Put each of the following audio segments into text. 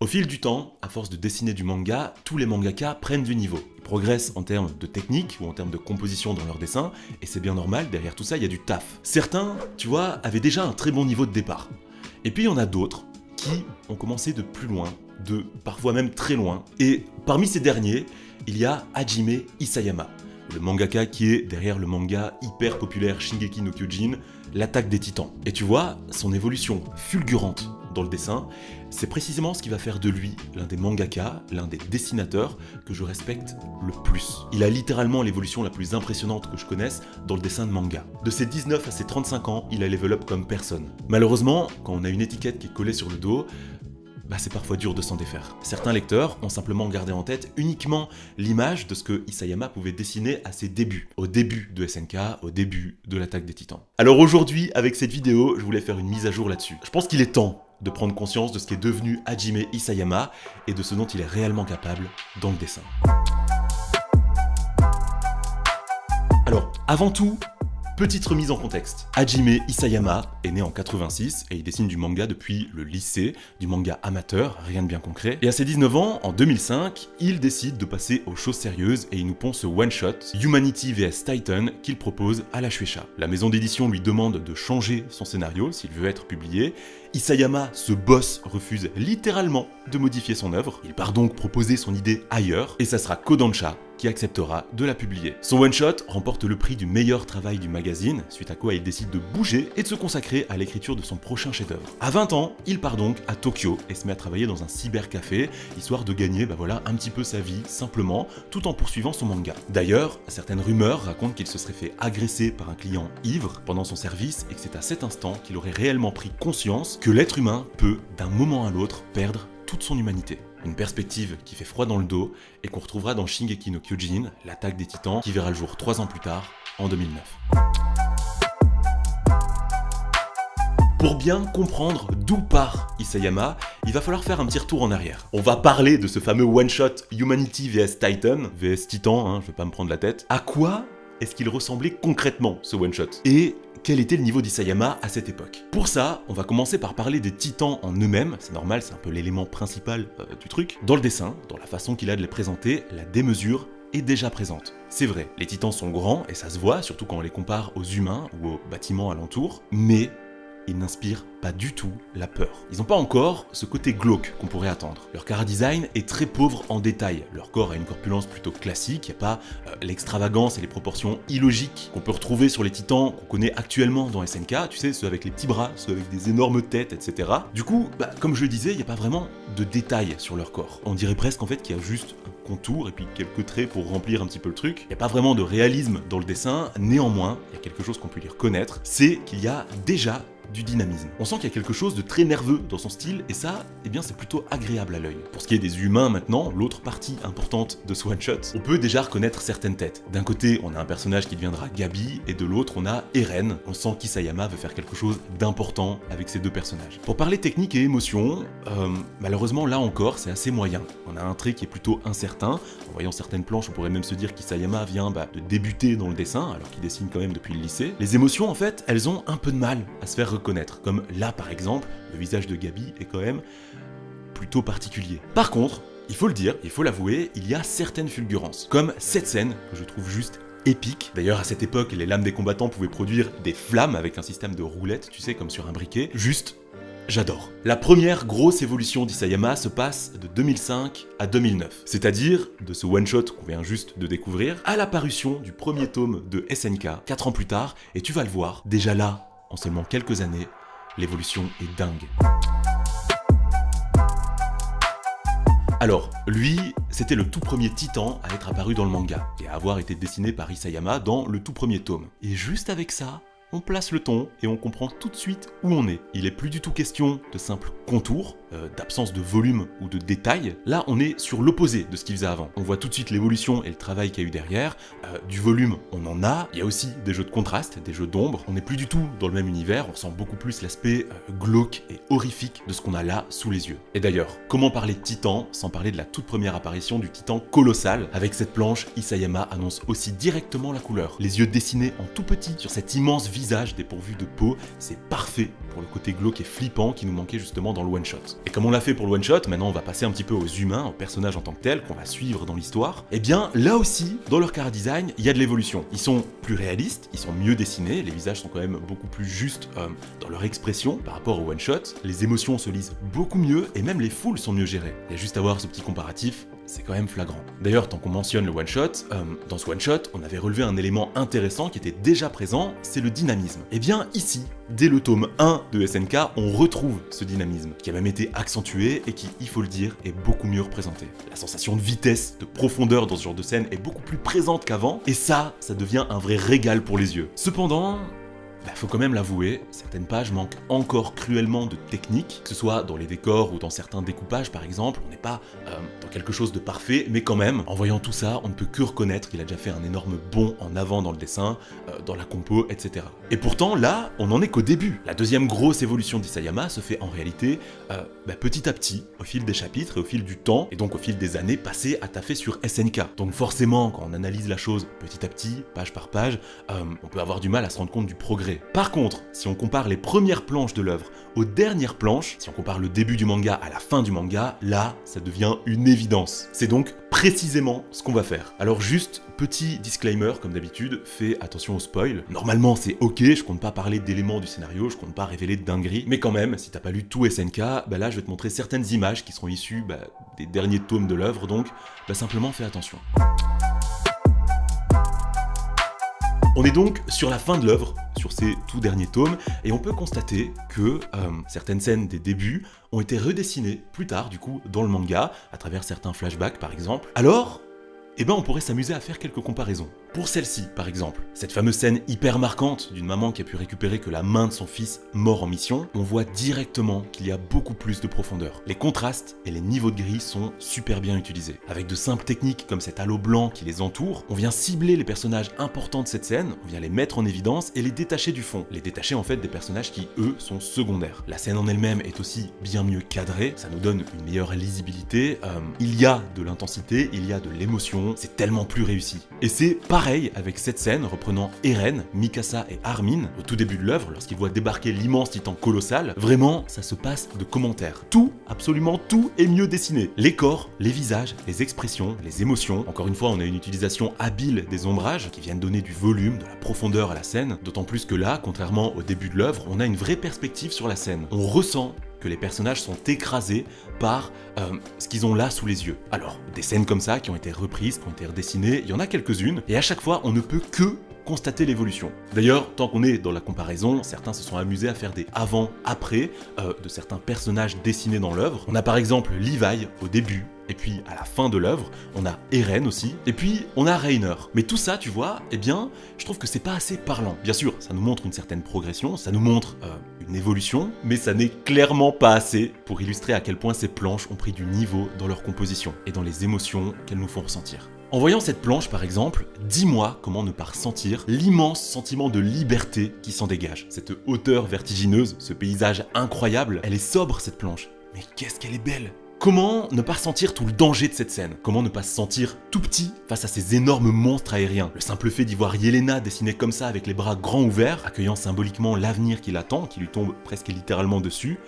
Au fil du temps, à force de dessiner du manga, tous les mangaka prennent du niveau. Ils progressent en termes de technique ou en termes de composition dans leurs dessins, et c'est bien normal, derrière tout ça, il y a du taf. Certains, tu vois, avaient déjà un très bon niveau de départ. Et puis il y en a d'autres qui ont commencé de plus loin, de parfois même très loin. Et parmi ces derniers, il y a Hajime Isayama, le mangaka qui est derrière le manga hyper populaire Shingeki no Kyojin, l'attaque des titans. Et tu vois, son évolution fulgurante dans le dessin, c'est précisément ce qui va faire de lui l'un des mangaka, l'un des dessinateurs que je respecte le plus. Il a littéralement l'évolution la plus impressionnante que je connaisse dans le dessin de manga. De ses 19 à ses 35 ans, il a level up comme personne. Malheureusement, quand on a une étiquette qui est collée sur le dos, c'est parfois dur de s'en défaire. Certains lecteurs ont simplement gardé en tête uniquement l'image de ce que Isayama pouvait dessiner à ses débuts, au début de SNK, au début de l'attaque des titans. Alors aujourd'hui, avec cette vidéo, je voulais faire une mise à jour là-dessus. Je pense qu'il est temps de prendre conscience de ce qu'est devenu Hajime Isayama et de ce dont il est réellement capable dans le dessin. Alors, avant tout, petite remise en contexte. Hajime Isayama est né en 86 et il dessine du manga depuis le lycée, du manga amateur, rien de bien concret. Et à ses 19 ans, en 2005, il décide de passer aux choses sérieuses et il nous pond ce one-shot, Humanity vs Titan, qu'il propose à la Shueisha. La maison d'édition lui demande de changer son scénario s'il veut être publié. Isayama, ce boss, refuse littéralement de modifier son œuvre. Il part donc proposer son idée ailleurs et ça sera Kodansha qui acceptera de la publier. Son one-shot remporte le prix du meilleur travail du magazine, suite à quoi il décide de bouger et de se consacrer à l'écriture de son prochain chef-d'œuvre. À 20 ans, il part donc à Tokyo et se met à travailler dans un cybercafé, histoire de gagner un petit peu sa vie, simplement, tout en poursuivant son manga. D'ailleurs, certaines rumeurs racontent qu'il se serait fait agresser par un client ivre pendant son service et que c'est à cet instant qu'il aurait réellement pris conscience que l'être humain peut, d'un moment à l'autre, perdre toute son humanité. Une perspective qui fait froid dans le dos et qu'on retrouvera dans Shingeki no Kyojin, l'attaque des titans, qui verra le jour 3 ans plus tard, en 2009. Pour bien comprendre d'où part Isayama, il va falloir faire un petit retour en arrière. On va parler de ce fameux one-shot Humanity vs Titan, vs Titan, je vais pas me prendre la tête. À quoi est-ce qu'il ressemblait concrètement ce one-shot ? Et quel était le niveau d'Isayama à cette époque ? Pour ça, on va commencer par parler des titans en eux-mêmes, c'est normal, c'est un peu l'élément principal du truc. Dans le dessin, dans la façon qu'il a de les présenter, la démesure est déjà présente. C'est vrai, les titans sont grands et ça se voit, surtout quand on les compare aux humains ou aux bâtiments alentours, mais ils n'inspirent pas du tout la peur. Ils n'ont pas encore ce côté glauque qu'on pourrait attendre. Leur chara-design est très pauvre en détail. Leur corps a une corpulence plutôt classique, il n'y a pas l'extravagance et les proportions illogiques qu'on peut retrouver sur les titans qu'on connaît actuellement dans SNK, tu sais, ceux avec les petits bras, ceux avec des énormes têtes, etc. Du coup, comme je le disais, il n'y a pas vraiment de détails sur leur corps. On dirait presque en fait qu'il y a juste un contour et puis quelques traits pour remplir un petit peu le truc. Il n'y a pas vraiment de réalisme dans le dessin, néanmoins, il y a quelque chose qu'on peut lui reconnaître, c'est qu'il y a déjà du dynamisme. On sent qu'il y a quelque chose de très nerveux dans son style et ça, c'est plutôt agréable à l'œil. Pour ce qui est des humains maintenant, l'autre partie importante de ce one-shot, on peut déjà reconnaître certaines têtes. D'un côté, on a un personnage qui deviendra Gabi et de l'autre, on a Eren. On sent qu'Isayama veut faire quelque chose d'important avec ces deux personnages. Pour parler technique et émotion, malheureusement là encore, c'est assez moyen. On a un trait qui est plutôt incertain. En voyant certaines planches, on pourrait même se dire qu'Isayama vient de débuter dans le dessin, alors qu'il dessine quand même depuis le lycée. Les émotions, en fait, elles ont un peu de mal à se faire reconnaître. Comme là, par exemple, le visage de Gabi est quand même plutôt particulier. Par contre, il faut le dire, il faut l'avouer, il y a certaines fulgurances. Comme cette scène, que je trouve juste épique. D'ailleurs, à cette époque, les lames des combattants pouvaient produire des flammes avec un système de roulettes, tu sais, comme sur un briquet. Juste, j'adore. La première grosse évolution d'Isayama se passe de 2005 à 2009. C'est-à-dire de ce one-shot qu'on vient juste de découvrir à la parution du premier tome de SNK, 4 ans plus tard, et tu vas le voir, déjà là, en seulement quelques années, l'évolution est dingue. Alors, lui, c'était le tout premier titan à être apparu dans le manga, et à avoir été dessiné par Isayama dans le tout premier tome. Et juste avec ça, on place le ton et on comprend tout de suite où on est. Il est plus du tout question de simples contours, d'absence de volume ou de détails. Là, on est sur l'opposé de ce qu'il faisait avant. On voit tout de suite l'évolution et le travail qu'il y a eu derrière. Du volume, on en a. Il y a aussi des jeux de contraste, des jeux d'ombre. On n'est plus du tout dans le même univers. On ressent beaucoup plus l'aspect glauque et horrifique de ce qu'on a là sous les yeux. Et d'ailleurs, comment parler de Titan sans parler de la toute première apparition du Titan colossal? Avec cette planche, Isayama annonce aussi directement la couleur. Les yeux dessinés en tout petit sur cet immense visage dépourvu de peau, c'est parfait pour le côté glauque et flippant qui nous manquait justement dans le one-shot. Et comme on l'a fait pour le one-shot, maintenant on va passer un petit peu aux humains, aux personnages en tant que tels, qu'on va suivre dans l'histoire. Et bien là aussi, dans leur chara design, il y a de l'évolution. Ils sont plus réalistes, ils sont mieux dessinés, les visages sont quand même beaucoup plus justes dans leur expression par rapport au one-shot. Les émotions se lisent beaucoup mieux et même les foules sont mieux gérées. Il y a juste à voir ce petit comparatif, c'est quand même flagrant. D'ailleurs, tant qu'on mentionne le one-shot, dans ce one-shot, on avait relevé un élément intéressant qui était déjà présent, c'est le dynamisme. Et bien ici, dès le tome 1 de SNK, on retrouve ce dynamisme, qui a même été accentué et qui, il faut le dire, est beaucoup mieux représenté. La sensation de vitesse, de profondeur dans ce genre de scène est beaucoup plus présente qu'avant, et ça devient un vrai régal pour les yeux. Cependant, faut quand même l'avouer, certaines pages manquent encore cruellement de technique, que ce soit dans les décors ou dans certains découpages par exemple, on n'est pas dans quelque chose de parfait, mais quand même, en voyant tout ça, on ne peut que reconnaître qu'il a déjà fait un énorme bond en avant dans le dessin, dans la compo, etc. Et pourtant, là, on n'en est qu'au début. La deuxième grosse évolution d'Isayama se fait en réalité petit à petit, au fil des chapitres et au fil du temps, et donc au fil des années passées à taffer sur SNK. Donc forcément, quand on analyse la chose petit à petit, page par page, on peut avoir du mal à se rendre compte du progrès. Par contre, si on compare les premières planches de l'œuvre aux dernières planches, si on compare le début du manga à la fin du manga, là, ça devient une évidence. C'est donc précisément ce qu'on va faire. Alors juste, petit disclaimer, comme d'habitude, fais attention au spoil. Normalement, c'est ok, je compte pas parler d'éléments du scénario, je compte pas révéler de dingueries, mais quand même, si t'as pas lu tout SNK, là, je vais te montrer certaines images qui seront issues des derniers tomes de l'œuvre, donc simplement fais attention. On est donc sur la fin de l'œuvre, sur ces tout derniers tomes, et on peut constater que certaines scènes des débuts ont été redessinées plus tard, du coup, dans le manga, à travers certains flashbacks par exemple. Alors, on pourrait s'amuser à faire quelques comparaisons. Pour celle-ci, par exemple, cette fameuse scène hyper marquante d'une maman qui a pu récupérer que la main de son fils mort en mission, on voit directement qu'il y a beaucoup plus de profondeur. Les contrastes et les niveaux de gris sont super bien utilisés. Avec de simples techniques comme cet halo blanc qui les entoure, on vient cibler les personnages importants de cette scène, on vient les mettre en évidence et les détacher du fond. Les détacher en fait des personnages qui, eux, sont secondaires. La scène en elle-même est aussi bien mieux cadrée, ça nous donne une meilleure lisibilité, il y a de l'intensité, il y a de l'émotion, c'est tellement plus réussi. Et c'est pareil avec cette scène reprenant Eren, Mikasa et Armin au tout début de l'œuvre lorsqu'ils voient débarquer l'immense titan colossal. Vraiment, ça se passe de commentaires. Tout, absolument tout est mieux dessiné. Les corps, les visages, les expressions, les émotions. Encore une fois, on a une utilisation habile des ombrages qui viennent donner du volume, de la profondeur à la scène. D'autant plus que là, contrairement au début de l'œuvre, on a une vraie perspective sur la scène. On ressent que les personnages sont écrasés par ce qu'ils ont là sous les yeux. Alors, des scènes comme ça qui ont été reprises, qui ont été redessinées, il y en a quelques-unes, et à chaque fois, on ne peut que constater l'évolution. D'ailleurs, tant qu'on est dans la comparaison, certains se sont amusés à faire des avant-après de certains personnages dessinés dans l'œuvre. On a par exemple Levi au début, et puis à la fin de l'œuvre, on a Eren aussi, et puis on a Reiner. Mais tout ça, tu vois, je trouve que c'est pas assez parlant. Bien sûr, ça nous montre une certaine progression, ça nous montre une évolution, mais ça n'est clairement pas assez pour illustrer à quel point ces planches ont pris du niveau dans leur composition et dans les émotions qu'elles nous font ressentir. En voyant cette planche par exemple, dis-moi comment ne pas ressentir l'immense sentiment de liberté qui s'en dégage. Cette hauteur vertigineuse, ce paysage incroyable, elle est sobre cette planche. Mais qu'est-ce qu'elle est belle! Comment ne pas ressentir tout le danger de cette scène? Comment ne pas se sentir tout petit face à ces énormes monstres aériens? Le simple fait d'y voir Yelena dessinée comme ça avec les bras grands ouverts, accueillant symboliquement l'avenir qui l'attend, qui lui tombe presque littéralement dessus,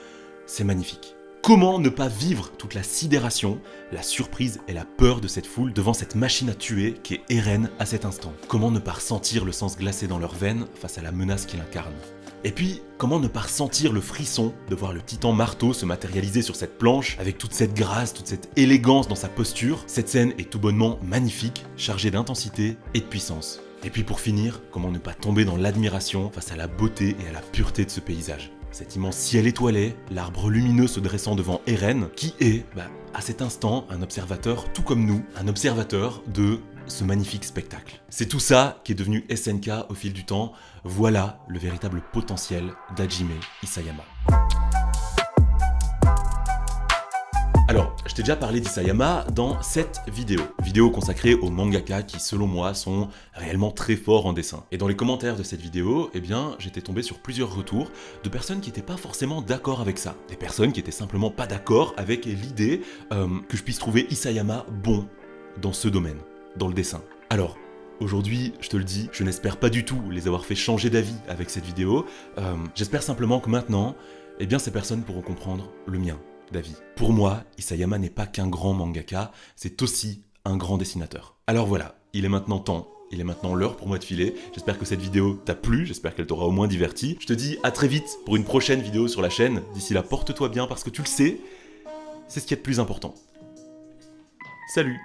c'est magnifique. Comment ne pas vivre toute la sidération, la surprise et la peur de cette foule devant cette machine à tuer qu'est Eren à cet instant? Comment ne pas ressentir le sang glacé dans leurs veines face à la menace qu'il incarne? Et puis, comment ne pas ressentir le frisson de voir le titan marteau se matérialiser sur cette planche avec toute cette grâce, toute cette élégance dans sa posture? Cette scène est tout bonnement magnifique, chargée d'intensité et de puissance. Et puis pour finir, comment ne pas tomber dans l'admiration face à la beauté et à la pureté de ce paysage? Cet immense ciel étoilé, l'arbre lumineux se dressant devant Eren, qui est, à cet instant, un observateur tout comme nous, un observateur de ce magnifique spectacle. C'est tout ça qui est devenu SNK au fil du temps. Voilà le véritable potentiel d'Hajime Isayama. Alors, je t'ai déjà parlé d'Isayama dans cette vidéo consacrée aux mangaka qui, selon moi, sont réellement très forts en dessin. Et dans les commentaires de cette vidéo, j'étais tombé sur plusieurs retours de personnes qui n'étaient pas forcément d'accord avec ça. Des personnes qui étaient simplement pas d'accord avec l'idée que je puisse trouver Isayama bon dans ce domaine, dans le dessin. Alors, aujourd'hui, je te le dis, je n'espère pas du tout les avoir fait changer d'avis avec cette vidéo. J'espère simplement que maintenant, ces personnes pourront comprendre le mien. d'avis. Pour moi, Isayama n'est pas qu'un grand mangaka, c'est aussi un grand dessinateur. Alors voilà, il est maintenant temps. Il est maintenant l'heure pour moi de filer. J'espère que cette vidéo t'a plu, j'espère qu'elle t'aura au moins diverti. Je te dis à très vite pour une prochaine vidéo sur la chaîne. D'ici là, porte-toi bien parce que tu le sais, c'est ce qui est le plus important. Salut!